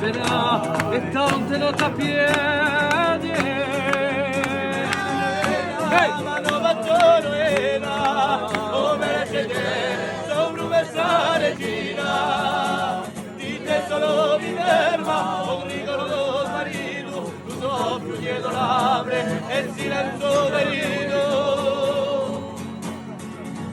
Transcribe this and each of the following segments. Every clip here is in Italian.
e tante notte a piedi. Ma non faccio era, come siete, sopra un versare gira. Dite solo mi ferma, un rigoroso marito, tu soffio dietro l'abre e il silenzio verito.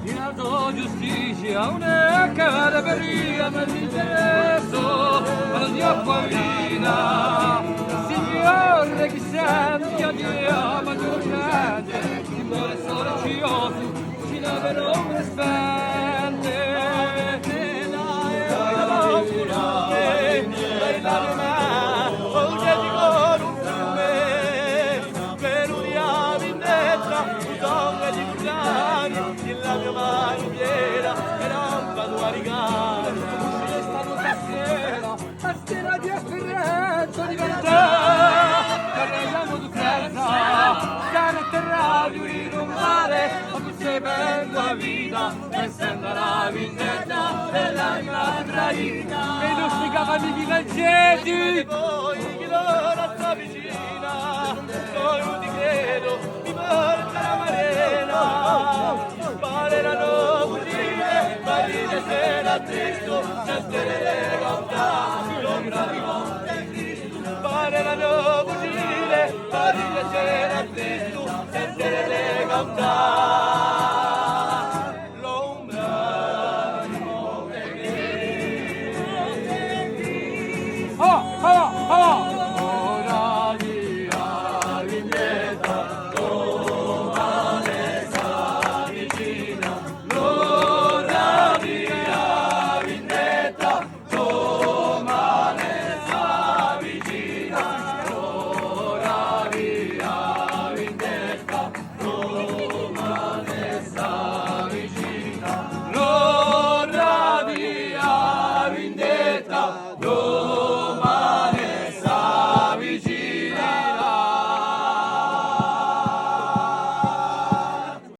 Tirando giustizia, una cara peria, ma l'interesso, ma di acqua vina. Signore, chi senti a Dio, ma tu grande, ti vuole solo cioso, ci laverò un spente. La mia maniera era un vado a rigare. È stato stasera di esperienza di verità. Carreggiamo di terra, stare atterrati in un mare, ma tu sei per la vita, essendo la vendetta dell'anima tradita. E i nostri cavalli di calcetti, Poi chi l'ora sta vicina, poi non ti credo, mi porta la marena. Parleranno cugine, marine se la tristo, senza le realtà.